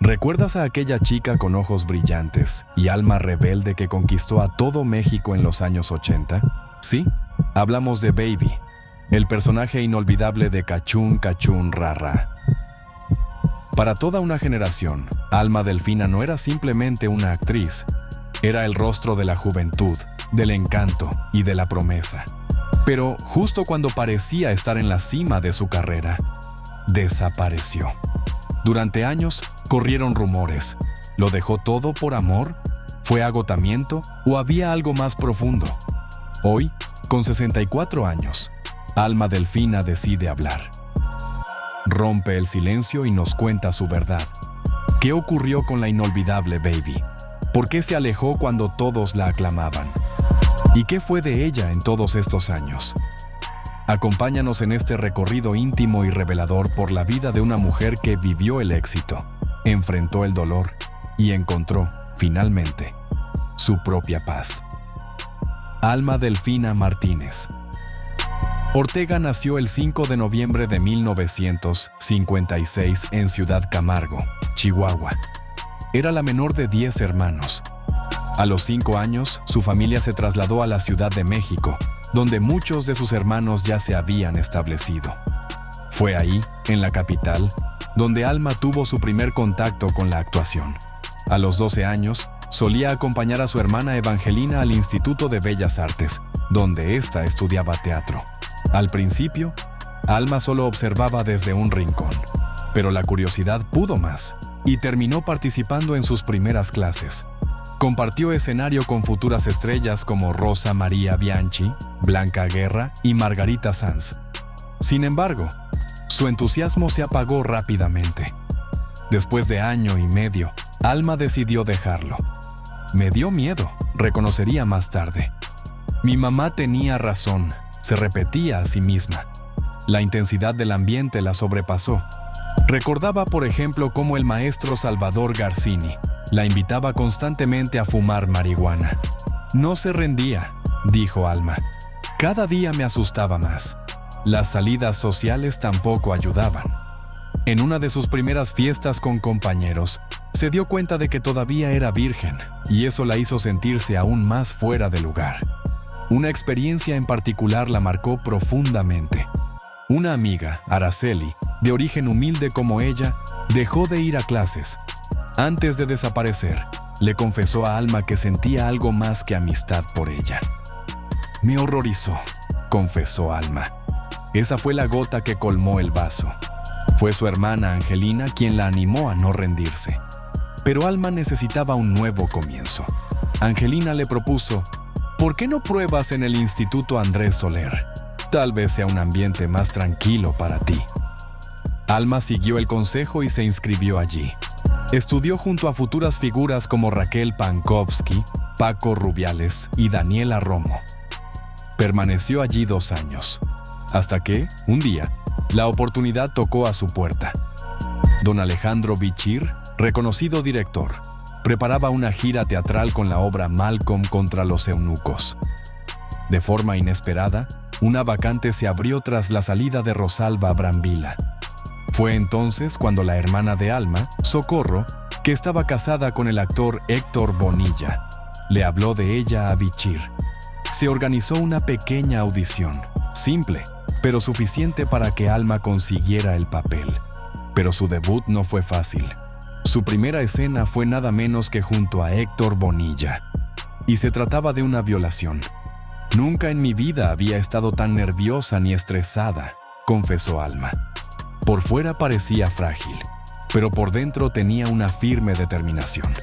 ¿Recuerdas a aquella chica con ojos brillantes y alma rebelde que conquistó a todo México en los años 80? Sí, hablamos de Baby, el personaje inolvidable de Cachún Cachún Rara. Para toda una generación, Alma Delfina no era simplemente una actriz, era el rostro de la juventud, del encanto y de la promesa. Pero justo cuando parecía estar en la cima de su carrera, desapareció. Durante años corrieron rumores. ¿Lo dejó todo por amor? ¿Fue agotamiento o había algo más profundo? Hoy, con 64 años, Alma Delfina decide hablar. Rompe el silencio y nos cuenta su verdad. ¿Qué ocurrió con la inolvidable Baby? ¿Por qué se alejó cuando todos la aclamaban? ¿Y qué fue de ella en todos estos años? Acompáñanos en este recorrido íntimo y revelador por la vida de una mujer que vivió el éxito, enfrentó el dolor y encontró, finalmente, su propia paz. Alma Delfina Martínez. Ortega nació el 5 de noviembre de 1956 en Ciudad Camargo, Chihuahua. Era la menor de 10 hermanos. A los 5 años, su familia se trasladó a la Ciudad de México, donde muchos de sus hermanos ya se habían establecido. Fue ahí, en la capital, donde Alma tuvo su primer contacto con la actuación. A los 12 años, solía acompañar a su hermana Evangelina al Instituto de Bellas Artes, donde ésta estudiaba teatro. Al principio, Alma solo observaba desde un rincón, pero la curiosidad pudo más y terminó participando en sus primeras clases. Compartió escenario con futuras estrellas como Rosa María Bianchi, Blanca Guerra y Margarita Sanz. Sin embargo, su entusiasmo se apagó rápidamente. Después de año y medio, Alma decidió dejarlo. Me dio miedo, reconocería más tarde. Mi mamá tenía razón, se repetía a sí misma. La intensidad del ambiente la sobrepasó. Recordaba, por ejemplo, cómo el maestro Salvador Garcini la invitaba constantemente a fumar marihuana. No se rendía, dijo Alma. Cada día me asustaba más. Las salidas sociales tampoco ayudaban. En una de sus primeras fiestas con compañeros, se dio cuenta de que todavía era virgen, y eso la hizo sentirse aún más fuera de lugar. Una experiencia en particular la marcó profundamente. Una amiga, Araceli, de origen humilde como ella, dejó de ir a clases. Antes de desaparecer, le confesó a Alma que sentía algo más que amistad por ella. Me horrorizó, confesó Alma. Esa fue la gota que colmó el vaso. Fue su hermana Angelina quien la animó a no rendirse. Pero Alma necesitaba un nuevo comienzo. Angelina le propuso, ¿por qué no pruebas en el Instituto Andrés Soler? Tal vez sea un ambiente más tranquilo para ti. Alma siguió el consejo y se inscribió allí. Estudió junto a futuras figuras como Raquel Pankowski, Paco Rubiales y Daniela Romo. Permaneció allí 2 años, hasta que, un día, la oportunidad tocó a su puerta. Don Alejandro Bichir, reconocido director, preparaba una gira teatral con la obra Malcolm contra los eunucos. De forma inesperada, una vacante se abrió tras la salida de Rosalba Brambila. Fue entonces cuando la hermana de Alma, Socorro, que estaba casada con el actor Héctor Bonilla, le habló de ella a Bichir. Se organizó una pequeña audición, simple, pero suficiente para que Alma consiguiera el papel. Pero su debut no fue fácil. Su primera escena fue nada menos que junto a Héctor Bonilla. Y se trataba de una violación. Nunca en mi vida había estado tan nerviosa ni estresada, confesó Alma. Por fuera parecía frágil, pero por dentro tenía una firme determinación.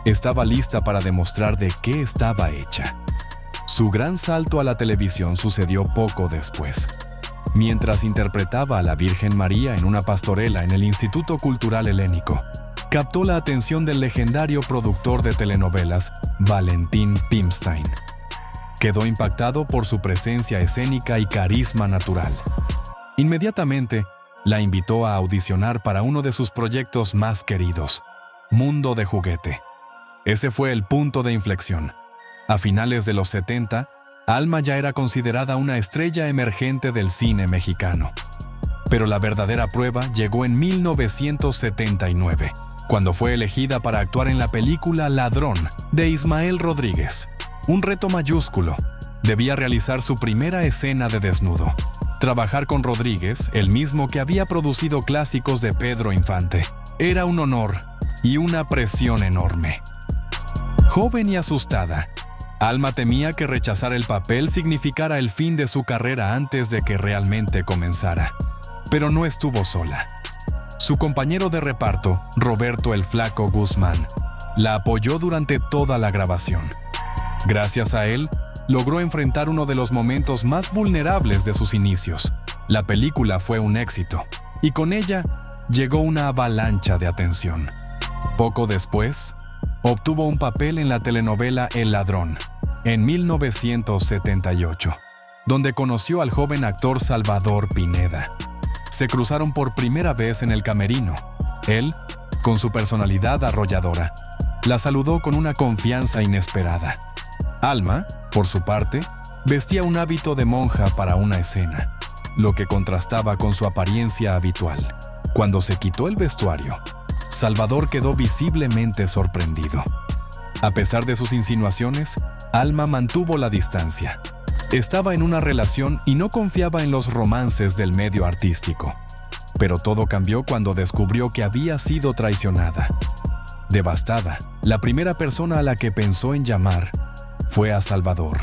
Estaba lista para demostrar de qué estaba hecha. Su gran salto a la televisión sucedió poco después. Mientras interpretaba a la Virgen María en una pastorela en el Instituto Cultural Helénico, captó la atención del legendario productor de telenovelas, Valentín Pimstein. Quedó impactado por su presencia escénica y carisma natural. Inmediatamente, la invitó a audicionar para uno de sus proyectos más queridos, Mundo de Juguete. Ese fue el punto de inflexión. A finales de los 70, Alma ya era considerada una estrella emergente del cine mexicano. Pero la verdadera prueba llegó en 1979, cuando fue elegida para actuar en la película Ladrón de Ismael Rodríguez. Un reto mayúsculo. Debía realizar su primera escena de desnudo. Trabajar con Rodríguez, el mismo que había producido clásicos de Pedro Infante, era un honor y una presión enorme. Joven y asustada, Alma temía que rechazar el papel significara el fin de su carrera antes de que realmente comenzara. Pero no estuvo sola. Su compañero de reparto, Roberto el Flaco Guzmán, la apoyó durante toda la grabación. Gracias a él, logró enfrentar uno de los momentos más vulnerables de sus inicios. La película fue un éxito, y con ella llegó una avalancha de atención. Poco después, obtuvo un papel en la telenovela El Ladrón, en 1978, donde conoció al joven actor Salvador Pineda. Se cruzaron por primera vez en el camerino. Él, con su personalidad arrolladora, la saludó con una confianza inesperada. Alma, por su parte, vestía un hábito de monja para una escena, lo que contrastaba con su apariencia habitual. Cuando se quitó el vestuario, Salvador quedó visiblemente sorprendido. A pesar de sus insinuaciones, Alma mantuvo la distancia. Estaba en una relación y no confiaba en los romances del medio artístico. Pero todo cambió cuando descubrió que había sido traicionada. Devastada, la primera persona a la que pensó en llamar fue a Salvador.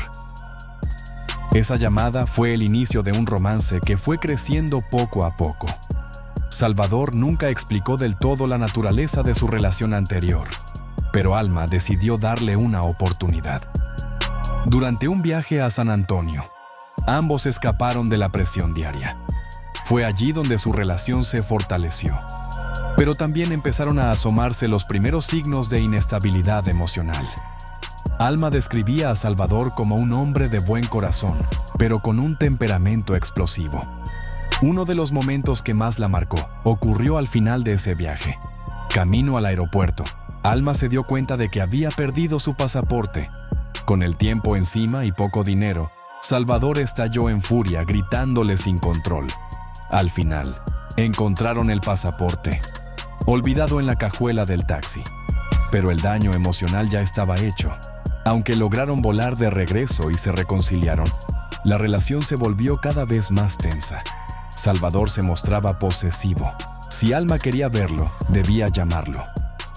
Esa llamada fue el inicio de un romance que fue creciendo poco a poco. Salvador nunca explicó del todo la naturaleza de su relación anterior, pero Alma decidió darle una oportunidad. Durante un viaje a San Antonio, ambos escaparon de la presión diaria. Fue allí donde su relación se fortaleció. Pero también empezaron a asomarse los primeros signos de inestabilidad emocional. Alma describía a Salvador como un hombre de buen corazón, pero con un temperamento explosivo. Uno de los momentos que más la marcó ocurrió al final de ese viaje. Camino al aeropuerto, Alma se dio cuenta de que había perdido su pasaporte. Con el tiempo encima y poco dinero, Salvador estalló en furia, gritándole sin control. Al final, encontraron el pasaporte, olvidado en la cajuela del taxi. Pero el daño emocional ya estaba hecho. Aunque lograron volar de regreso y se reconciliaron, la relación se volvió cada vez más tensa. Salvador se mostraba posesivo. Si Alma quería verlo, debía llamarlo.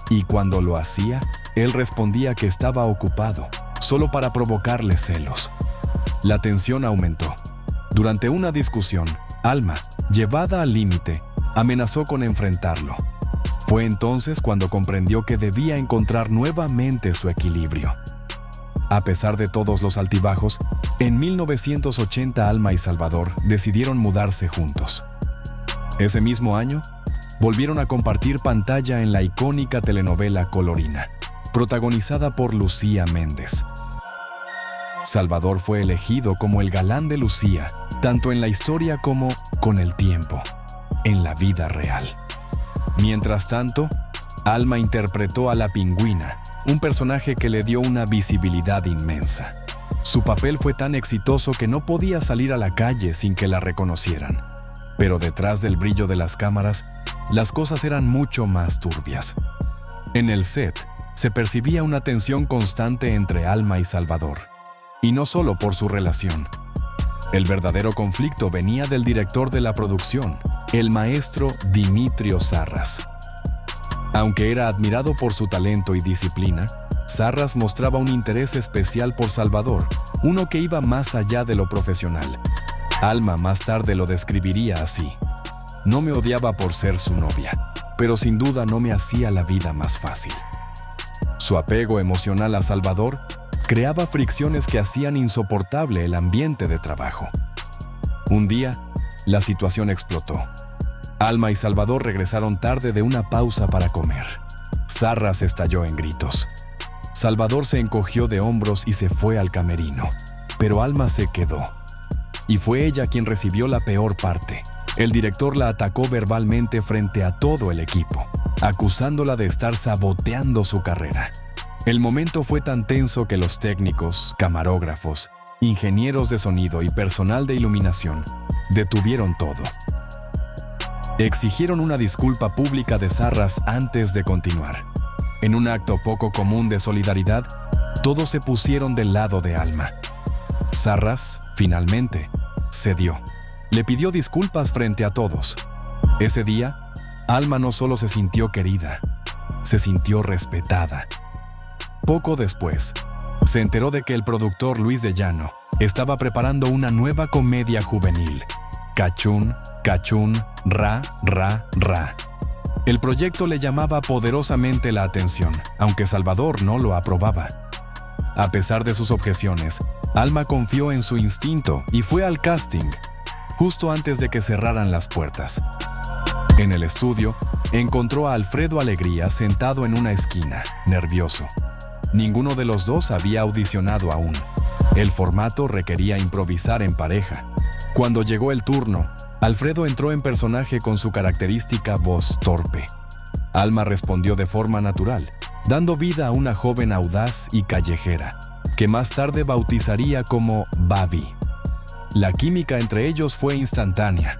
Y cuando lo hacía, él respondía que estaba ocupado, solo para provocarle celos. La tensión aumentó. Durante una discusión, Alma, llevada al límite, amenazó con enfrentarlo. Fue entonces cuando comprendió que debía encontrar nuevamente su equilibrio. A pesar de todos los altibajos, en 1980 Alma y Salvador decidieron mudarse juntos. Ese mismo año, volvieron a compartir pantalla en la icónica telenovela Colorina, protagonizada por Lucía Méndez. Salvador fue elegido como el galán de Lucía, tanto en la historia como, con el tiempo, en la vida real. Mientras tanto, Alma interpretó a la Pingüina, un personaje que le dio una visibilidad inmensa. Su papel fue tan exitoso que no podía salir a la calle sin que la reconocieran. Pero detrás del brillo de las cámaras, las cosas eran mucho más turbias. En el set, se percibía una tensión constante entre Alma y Salvador. Y no solo por su relación. El verdadero conflicto venía del director de la producción, el maestro Dimitrio Sarras. Aunque era admirado por su talento y disciplina, Sarras mostraba un interés especial por Salvador, uno que iba más allá de lo profesional. Alma más tarde lo describiría así: no me odiaba por ser su novia, pero sin duda no me hacía la vida más fácil. Su apego emocional a Salvador creaba fricciones que hacían insoportable el ambiente de trabajo. Un día, la situación explotó. Alma y Salvador regresaron tarde de una pausa para comer. Sarras estalló en gritos. Salvador se encogió de hombros y se fue al camerino, pero Alma se quedó. Y fue ella quien recibió la peor parte. El director la atacó verbalmente frente a todo el equipo, acusándola de estar saboteando su carrera. El momento fue tan tenso que los técnicos, camarógrafos, ingenieros de sonido y personal de iluminación detuvieron todo. exigieron una disculpa pública de Sarras antes de continuar. En un acto poco común de solidaridad, todos se pusieron del lado de Alma. Sarras, finalmente, cedió. Le pidió disculpas frente a todos. Ese día, Alma no solo se sintió querida, se sintió respetada. Poco después, se enteró de que el productor Luis de Llano estaba preparando una nueva comedia juvenil, Cachún, Cachún, Ra, Ra, Ra. El proyecto le llamaba poderosamente la atención, aunque Salvador no lo aprobaba. A pesar de sus objeciones, Alma confió en su instinto y fue al casting, justo antes de que cerraran las puertas. En el estudio, encontró a Alfredo Alegría sentado en una esquina, nervioso. Ninguno de los dos había audicionado aún. El formato requería improvisar en pareja. Cuando llegó el turno, Alfredo entró en personaje con su característica voz torpe. Alma respondió de forma natural, dando vida a una joven audaz y callejera, que más tarde bautizaría como Babi. La química entre ellos fue instantánea.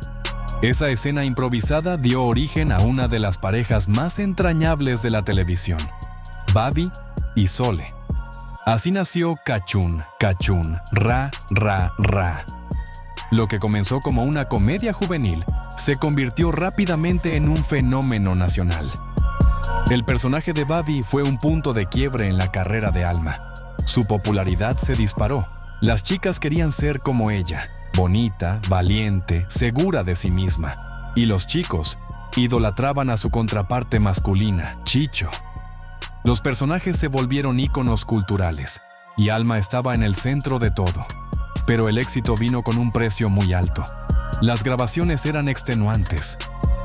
Esa escena improvisada dio origen a una de las parejas más entrañables de la televisión, Babi y Sole. Así nació Cachún, Cachún, Ra, Ra, Ra. Lo que comenzó como una comedia juvenil se convirtió rápidamente en un fenómeno nacional. El personaje de Babi fue un punto de quiebre en la carrera de Alma. Su popularidad se disparó. Las chicas querían ser como ella, bonita, valiente, segura de sí misma. Y los chicos idolatraban a su contraparte masculina, Chicho. Los personajes se volvieron íconos culturales, y Alma estaba en el centro de todo. Pero el éxito vino con un precio muy alto. Las grabaciones eran extenuantes.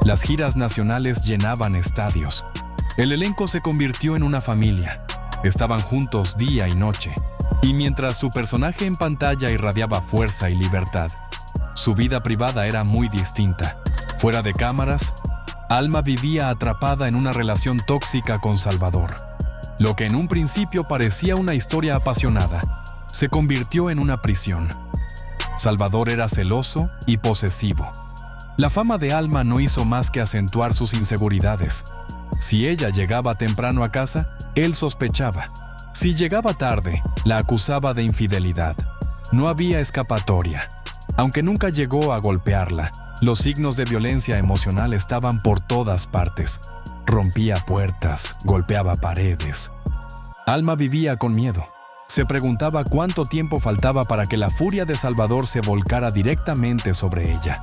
Las giras nacionales llenaban estadios. El elenco se convirtió en una familia. Estaban juntos día y noche. Y mientras su personaje en pantalla irradiaba fuerza y libertad, su vida privada era muy distinta. Fuera de cámaras, Alma vivía atrapada en una relación tóxica con Salvador. Lo que en un principio parecía una historia apasionada, se convirtió en una prisión. Salvador era celoso y posesivo. La fama de Alma no hizo más que acentuar sus inseguridades. Si ella llegaba temprano a casa, él sospechaba. Si llegaba tarde, la acusaba de infidelidad. No había escapatoria. Aunque nunca llegó a golpearla, los signos de violencia emocional estaban por todas partes. Rompía puertas, golpeaba paredes. Alma vivía con miedo. Se preguntaba cuánto tiempo faltaba para que la furia de Salvador se volcara directamente sobre ella.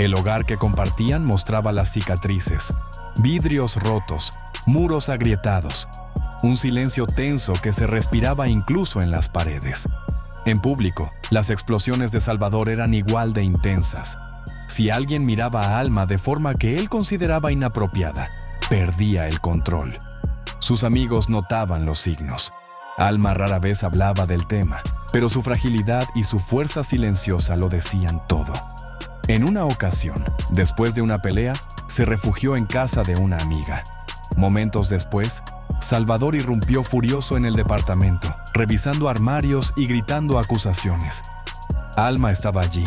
El hogar que compartían mostraba las cicatrices, vidrios rotos, muros agrietados, un silencio tenso que se respiraba incluso en las paredes. En público, las explosiones de Salvador eran igual de intensas. Si alguien miraba a Alma de forma que él consideraba inapropiada, perdía el control. Sus amigos notaban los signos. Alma rara vez hablaba del tema, pero su fragilidad y su fuerza silenciosa lo decían todo. En una ocasión, después de una pelea, se refugió en casa de una amiga. Momentos después, Salvador irrumpió furioso en el departamento, revisando armarios y gritando acusaciones. Alma estaba allí,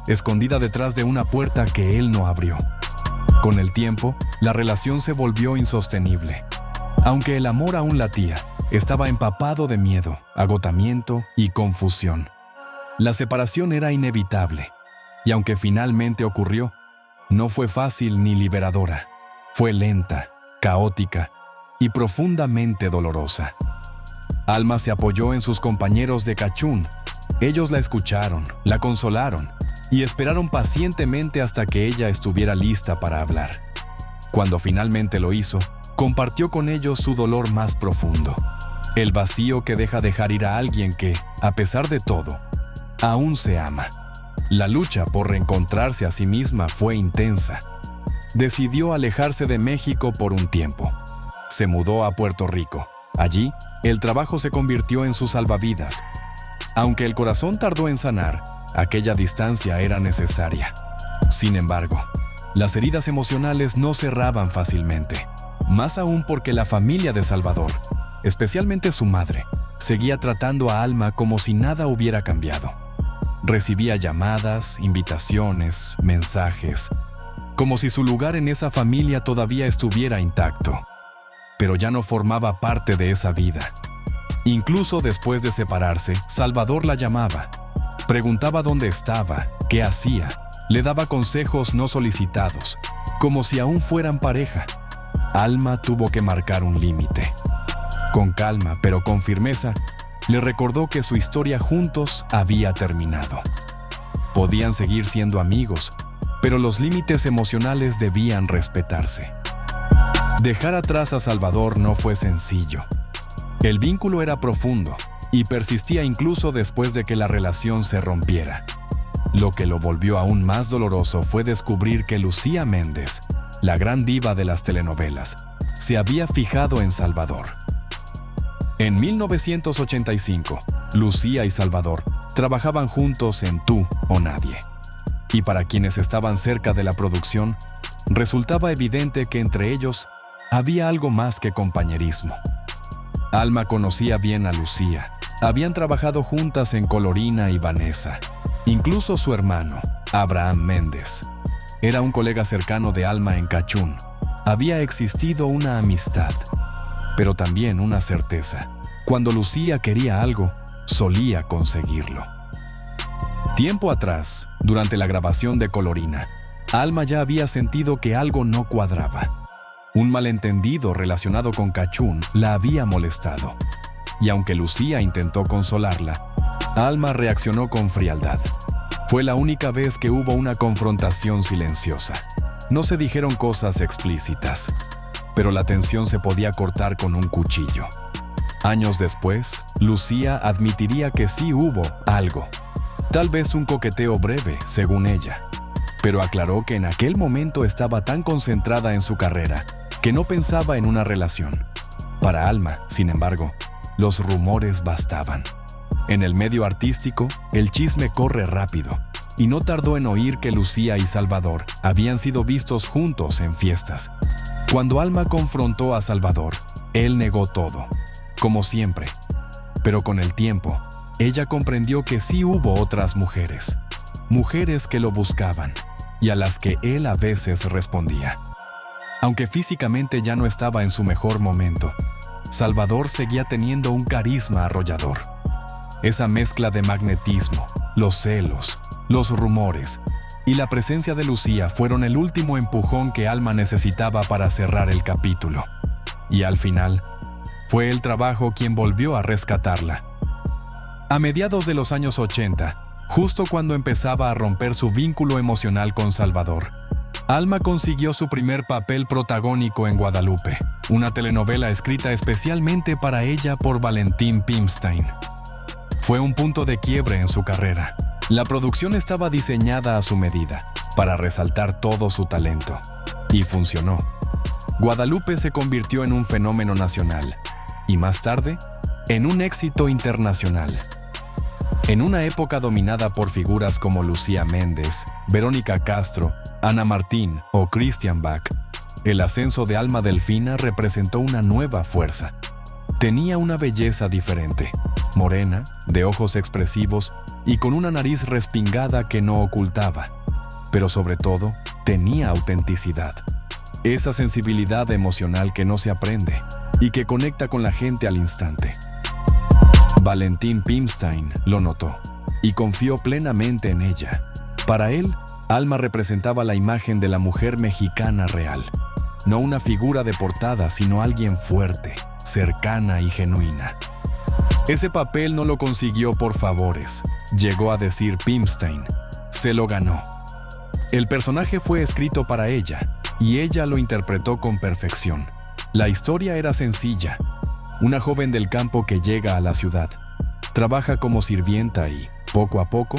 escondida detrás de una puerta que él no abrió. Con el tiempo, la relación se volvió insostenible. Aunque el amor aún latía, estaba empapado de miedo, agotamiento y confusión. La separación era inevitable, y aunque finalmente ocurrió, no fue fácil ni liberadora. Fue lenta, caótica y profundamente dolorosa. Alma se apoyó en sus compañeros de Cachún. Ellos la escucharon, la consolaron y esperaron pacientemente hasta que ella estuviera lista para hablar. Cuando finalmente lo hizo, compartió con ellos su dolor más profundo, el vacío que deja dejar ir a alguien que, a pesar de todo, aún se ama. La lucha por reencontrarse a sí misma fue intensa. Decidió alejarse de México por un tiempo. Se mudó a Puerto Rico. Allí, el trabajo se convirtió en su salvavidas. Aunque el corazón tardó en sanar, aquella distancia era necesaria. Sin embargo, las heridas emocionales no cerraban fácilmente. Más aún porque la familia de Salvador, especialmente su madre, seguía tratando a Alma como si nada hubiera cambiado. Recibía llamadas, invitaciones, mensajes. como si su lugar en esa familia todavía estuviera intacto, pero ya no formaba parte de esa vida. Incluso después de separarse, Salvador la llamaba, preguntaba dónde estaba, qué hacía, le daba consejos no solicitados, como si aún fueran pareja. Alma tuvo que marcar un límite. Con calma, pero con firmeza, le recordó que su historia juntos había terminado. Podían seguir siendo amigos, pero los límites emocionales debían respetarse. Dejar atrás a Salvador no fue sencillo. El vínculo era profundo y persistía incluso después de que la relación se rompiera. Lo que lo volvió aún más doloroso fue descubrir que Lucía Méndez, la gran diva de las telenovelas, se había fijado en Salvador. En 1985, Lucía y Salvador trabajaban juntos en Tú o Nadie. Y para quienes estaban cerca de la producción, resultaba evidente que entre ellos había algo más que compañerismo. Alma conocía bien a Lucía. Habían trabajado juntas en Colorina y Vanessa. Incluso su hermano, Abraham Méndez, era un colega cercano de Alma en Cachún. Había existido una amistad, pero también una certeza. Cuando Lucía quería algo, solía conseguirlo. Tiempo atrás, durante la grabación de Colorina, Alma ya había sentido que algo no cuadraba. Un malentendido relacionado con Cachún la había molestado. Y aunque Lucía intentó consolarla, Alma reaccionó con frialdad. Fue la única vez que hubo una confrontación silenciosa. No se dijeron cosas explícitas, pero la tensión se podía cortar con un cuchillo. Años después, Lucía admitiría que sí hubo algo. Tal vez un coqueteo breve, según ella, pero aclaró que en aquel momento estaba tan concentrada en su carrera que no pensaba en una relación. Para Alma, sin embargo, los rumores bastaban. En el medio artístico, el chisme corre rápido, y no tardó en oír que Lucía y Salvador habían sido vistos juntos en fiestas. Cuando Alma confrontó a Salvador, él negó todo, como siempre, pero con el tiempo, ella comprendió que sí hubo otras mujeres que lo buscaban y a las que él a veces respondía. Aunque físicamente ya no estaba en su mejor momento, Salvador seguía teniendo un carisma arrollador. Esa mezcla de magnetismo, los celos, los rumores y la presencia de Lucía fueron el último empujón que Alma necesitaba para cerrar el capítulo. Y al final, fue el trabajo quien volvió a rescatarla. A mediados de los años 80, justo cuando empezaba a romper su vínculo emocional con Salvador, Alma consiguió su primer papel protagónico en Guadalupe, una telenovela escrita especialmente para ella por Valentín Pimstein. Fue un punto de quiebre en su carrera. La producción estaba diseñada a su medida, para resaltar todo su talento. Y funcionó. Guadalupe se convirtió en un fenómeno nacional, y más tarde, en un éxito internacional. En una época dominada por figuras como Lucía Méndez, Verónica Castro, Ana Martín o Christian Bach, el ascenso de Alma Delfina representó una nueva fuerza. Tenía una belleza diferente, morena, de ojos expresivos y con una nariz respingada que no ocultaba, pero sobre todo, tenía autenticidad. Esa sensibilidad emocional que no se aprende y que conecta con la gente al instante. Valentín Pimstein lo notó y confió plenamente en ella. Para él, Alma representaba la imagen de la mujer mexicana real. No una figura de portada, sino alguien fuerte, cercana y genuina. Ese papel no lo consiguió por favores, llegó a decir Pimstein. Se lo ganó. El personaje fue escrito para ella, y ella lo interpretó con perfección. La historia era sencilla. Una joven del campo que llega a la ciudad, trabaja como sirvienta y, poco a poco,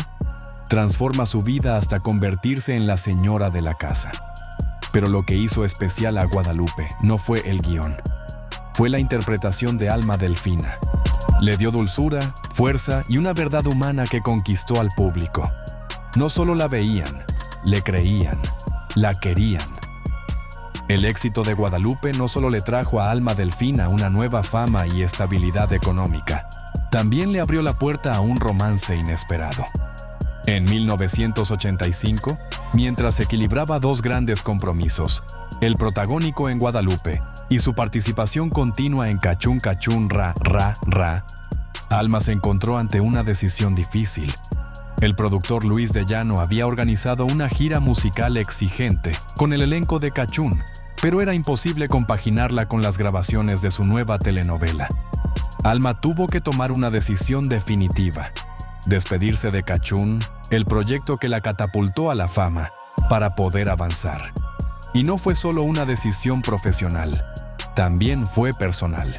transforma su vida hasta convertirse en la señora de la casa. Pero lo que hizo especial a Guadalupe no fue el guión, fue la interpretación de Alma Delfina. Le dio dulzura, fuerza y una verdad humana que conquistó al público. No solo la veían, le creían, la querían. El éxito de Guadalupe no solo le trajo a Alma Delfina una nueva fama y estabilidad económica, también le abrió la puerta a un romance inesperado. En 1985, mientras equilibraba dos grandes compromisos, el protagónico en Guadalupe y su participación continua en Cachún Cachún Ra Ra Ra. Alma se encontró ante una decisión difícil. El productor Luis de Llano había organizado una gira musical exigente con el elenco de Cachún, pero era imposible compaginarla con las grabaciones de su nueva telenovela. Alma tuvo que tomar una decisión definitiva: despedirse de Cachún, el proyecto que la catapultó a la fama, para poder avanzar. Y no fue solo una decisión profesional, también fue personal.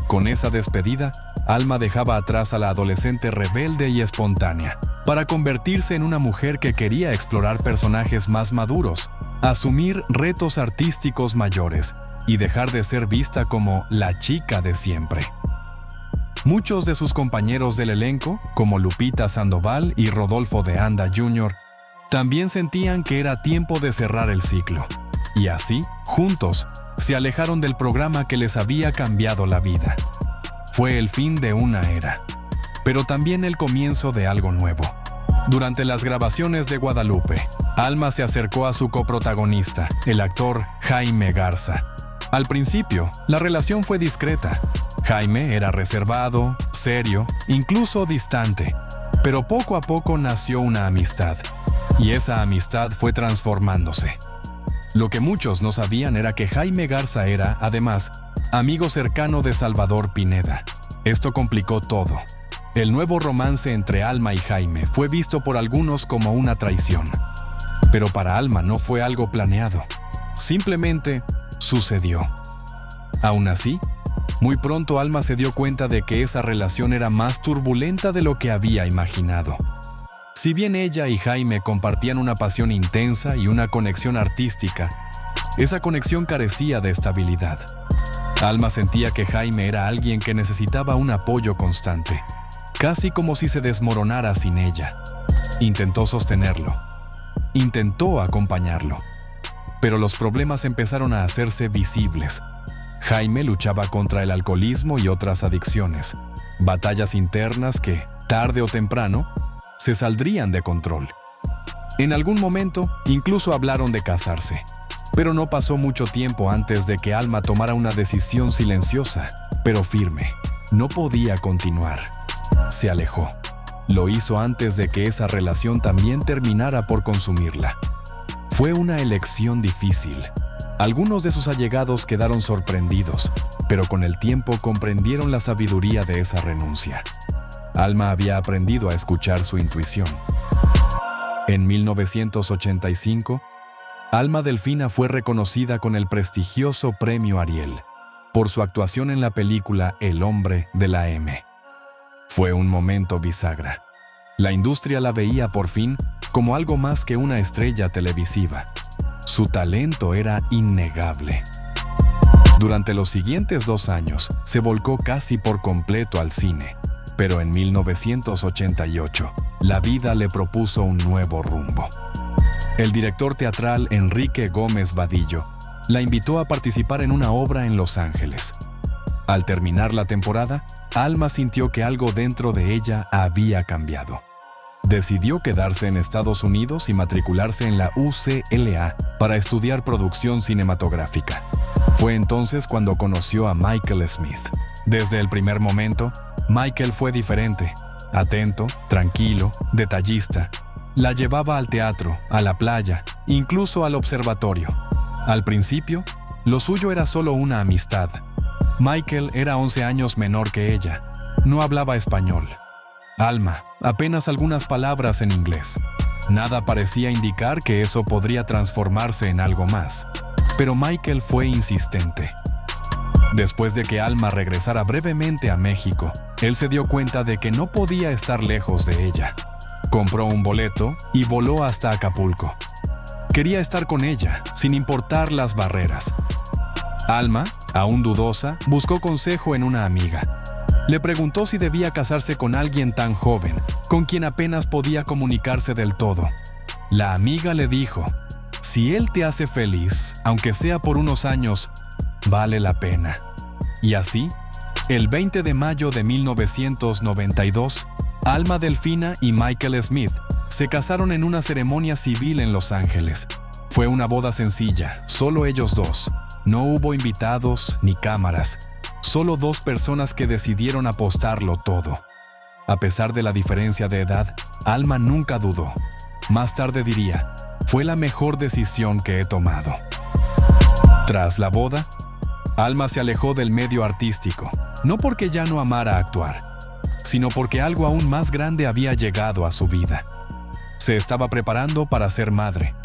Con esa despedida, Alma dejaba atrás a la adolescente rebelde y espontánea, para convertirse en una mujer que quería explorar personajes más maduros, asumir retos artísticos mayores y dejar de ser vista como la chica de siempre. Muchos de sus compañeros del elenco, como Lupita Sandoval y Rodolfo de Anda Jr., también sentían que era tiempo de cerrar el ciclo. Y así, juntos, se alejaron del programa que les había cambiado la vida. Fue el fin de una era, pero también el comienzo de algo nuevo. Durante las grabaciones de Guadalupe, Alma se acercó a su coprotagonista, el actor Jaime Garza. Al principio, la relación fue discreta. Jaime era reservado, serio, incluso distante, pero poco a poco nació una amistad, y esa amistad fue transformándose. Lo que muchos no sabían era que Jaime Garza era, además, amigo cercano de Salvador Pineda. Esto complicó todo. El nuevo romance entre Alma y Jaime fue visto por algunos como una traición. Pero para Alma no fue algo planeado. Simplemente sucedió. Aún así, muy pronto Alma se dio cuenta de que esa relación era más turbulenta de lo que había imaginado. Si bien ella y Jaime compartían una pasión intensa y una conexión artística, esa conexión carecía de estabilidad. Alma sentía que Jaime era alguien que necesitaba un apoyo constante, casi como si se desmoronara sin ella. Intentó sostenerlo, intentó acompañarlo, pero los problemas empezaron a hacerse visibles. Jaime luchaba contra el alcoholismo y otras adicciones, batallas internas que, tarde o temprano, se saldrían de control. En algún momento, incluso hablaron de casarse, pero no pasó mucho tiempo antes de que Alma tomara una decisión silenciosa, pero firme. No podía continuar. Se alejó. Lo hizo antes de que esa relación también terminara por consumirla. Fue una elección difícil. Algunos de sus allegados quedaron sorprendidos, pero con el tiempo comprendieron la sabiduría de esa renuncia. Alma había aprendido a escuchar su intuición. En 1985, Alma Delfina fue reconocida con el prestigioso Premio Ariel por su actuación en la película El hombre de la M. Fue un momento bisagra. La industria la veía por fin como algo más que una estrella televisiva. Su talento era innegable. Durante los siguientes 2 años, se volcó casi por completo al cine. Pero en 1988, la vida le propuso un nuevo rumbo. El director teatral Enrique Gómez Vadillo la invitó a participar en una obra en Los Ángeles. Al terminar la temporada, Alma sintió que algo dentro de ella había cambiado. Decidió quedarse en Estados Unidos y matricularse en la UCLA para estudiar producción cinematográfica. Fue entonces cuando conoció a Michael Smith. Desde el primer momento, Michael fue diferente, atento, tranquilo, detallista. La llevaba al teatro, a la playa, incluso al observatorio. Al principio, lo suyo era solo una amistad. Michael era 11 años menor que ella. No hablaba español. Alma, apenas algunas palabras en inglés. Nada parecía indicar que eso podría transformarse en algo más. Pero Michael fue insistente. Después de que Alma regresara brevemente a México, él se dio cuenta de que no podía estar lejos de ella. Compró un boleto y voló hasta Acapulco. Quería estar con ella, sin importar las barreras. Alma, aún dudosa, buscó consejo en una amiga. Le preguntó si debía casarse con alguien tan joven, con quien apenas podía comunicarse del todo. La amiga le dijo: si él te hace feliz, aunque sea por unos años, vale la pena. Y así, el 20 de mayo de 1992, Alma Delfina y Michael Smith Se casaron en una ceremonia civil en Los Ángeles. Fue una boda sencilla, solo ellos dos. No hubo invitados ni cámaras, solo dos personas que decidieron apostarlo todo. A pesar de la diferencia de edad, Alma nunca dudó. Más tarde diría, fue la mejor decisión que he tomado. Tras la boda, Alma se alejó del medio artístico, no porque ya no amara actuar, sino porque algo aún más grande había llegado a su vida. Se estaba preparando para ser madre.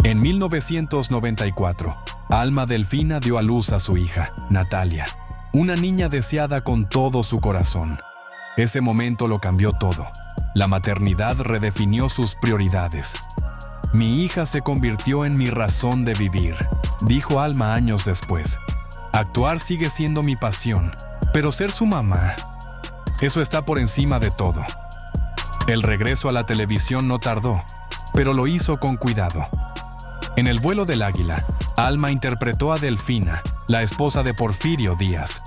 En 1994, Alma Delfina dio a luz a su hija, Natalia, una niña deseada con todo su corazón. Ese momento lo cambió todo. La maternidad redefinió sus prioridades. Mi hija se convirtió en mi razón de vivir, dijo Alma años después. Actuar sigue siendo mi pasión, pero ser su mamá, eso está por encima de todo. El regreso a la televisión no tardó, pero lo hizo con cuidado. En El vuelo del águila, Alma interpretó a Delfina, la esposa de Porfirio Díaz.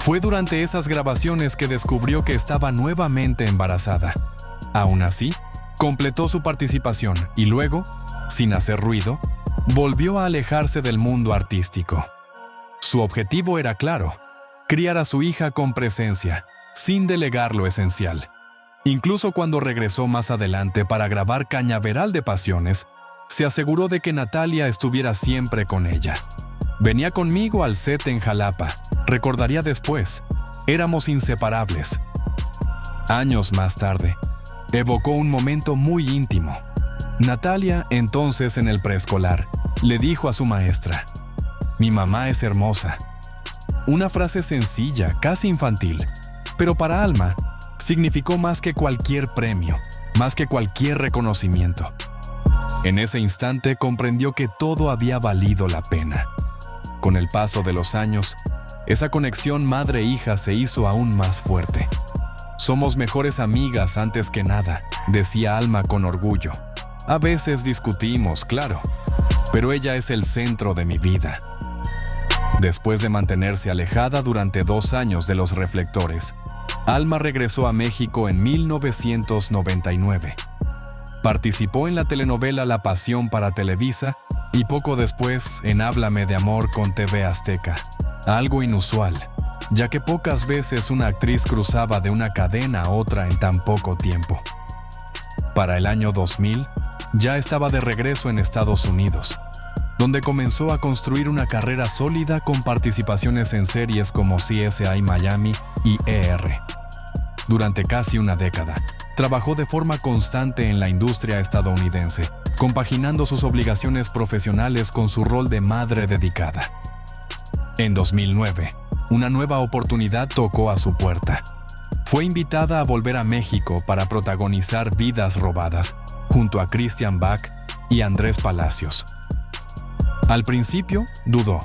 Fue durante esas grabaciones que descubrió que estaba nuevamente embarazada. Aún así, completó su participación y luego, sin hacer ruido, volvió a alejarse del mundo artístico. Su objetivo era claro: criar a su hija con presencia, sin delegar lo esencial. Incluso cuando regresó más adelante para grabar Cañaveral de Pasiones, se aseguró de que Natalia estuviera siempre con ella. Venía conmigo al set en Jalapa, recordaría después. Éramos inseparables. Años más tarde, evocó un momento muy íntimo. Natalia, entonces en el preescolar, le dijo a su maestra: «Mi mamá es hermosa». Una frase sencilla, casi infantil, pero para Alma significó más que cualquier premio, más que cualquier reconocimiento. En ese instante comprendió que todo había valido la pena. Con el paso de los años, esa conexión madre-hija se hizo aún más fuerte. «Somos mejores amigas antes que nada», decía Alma con orgullo. «A veces discutimos, claro, pero ella es el centro de mi vida». Después de mantenerse alejada durante 2 años de los reflectores, Alma regresó a México en 1999. Participó en la telenovela La Pasión para Televisa y poco después en Háblame de Amor con TV Azteca. Algo inusual, ya que pocas veces una actriz cruzaba de una cadena a otra en tan poco tiempo. Para el año 2000, ya estaba de regreso en Estados Unidos, donde comenzó a construir una carrera sólida con participaciones en series como CSI Miami y ER. Durante casi una década, trabajó de forma constante en la industria estadounidense, compaginando sus obligaciones profesionales con su rol de madre dedicada. En 2009, una nueva oportunidad tocó a su puerta. Fue invitada a volver a México para protagonizar Vidas Robadas, junto a Christian Bach y Andrés Palacios. Al principio, dudó.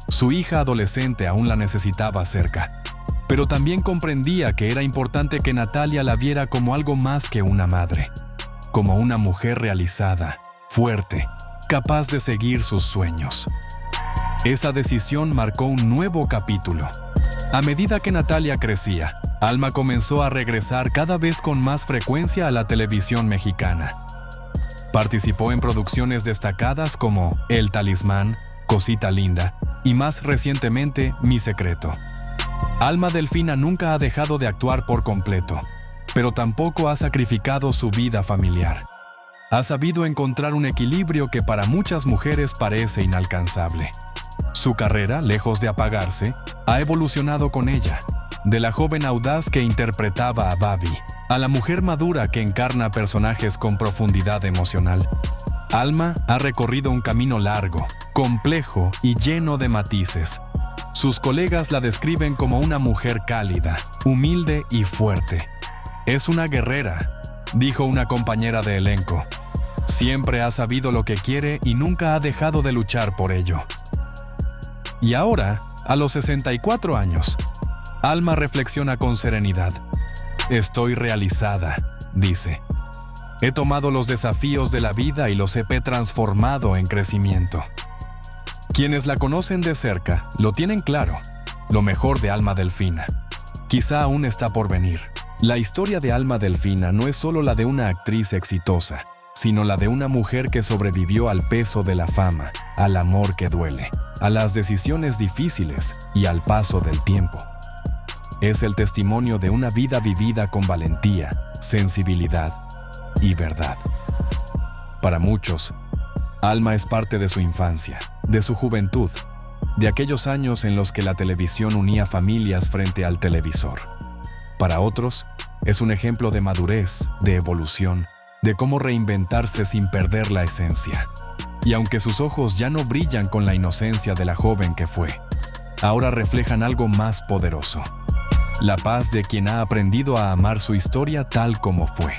Su hija adolescente aún la necesitaba cerca, pero también comprendía que era importante que Natalia la viera como algo más que una madre, como una mujer realizada, fuerte, capaz de seguir sus sueños. Esa decisión marcó un nuevo capítulo. A medida que Natalia crecía, Alma comenzó a regresar cada vez con más frecuencia a la televisión mexicana. Participó en producciones destacadas como El Talismán, Cosita Linda y más recientemente Mi Secreto. Alma Delfina nunca ha dejado de actuar por completo, pero tampoco ha sacrificado su vida familiar. Ha sabido encontrar un equilibrio que para muchas mujeres parece inalcanzable. Su carrera, lejos de apagarse, ha evolucionado con ella, de la joven audaz que interpretaba a Babi, a la mujer madura que encarna personajes con profundidad emocional. Alma ha recorrido un camino largo, complejo y lleno de matices. Sus colegas la describen como una mujer cálida, humilde y fuerte. «Es una guerrera», dijo una compañera de elenco. «Siempre ha sabido lo que quiere y nunca ha dejado de luchar por ello». Y ahora, a los 64 años, Alma reflexiona con serenidad. «Estoy realizada», dice. «He tomado los desafíos de la vida y los he transformado en crecimiento». Quienes la conocen de cerca lo tienen claro, lo mejor de Alma Delfina. Quizá aún está por venir. La historia de Alma Delfina no es solo la de una actriz exitosa, sino la de una mujer que sobrevivió al peso de la fama, al amor que duele, a las decisiones difíciles y al paso del tiempo. Es el testimonio de una vida vivida con valentía, sensibilidad y verdad. Para muchos, Alma es parte de su infancia, de su juventud, de aquellos años en los que la televisión unía familias frente al televisor. Para otros, es un ejemplo de madurez, de evolución, de cómo reinventarse sin perder la esencia. Y aunque sus ojos ya no brillan con la inocencia de la joven que fue, ahora reflejan algo más poderoso: la paz de quien ha aprendido a amar su historia tal como fue.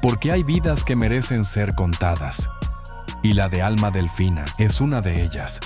Porque hay vidas que merecen ser contadas, y la de Alma Delfina es una de ellas.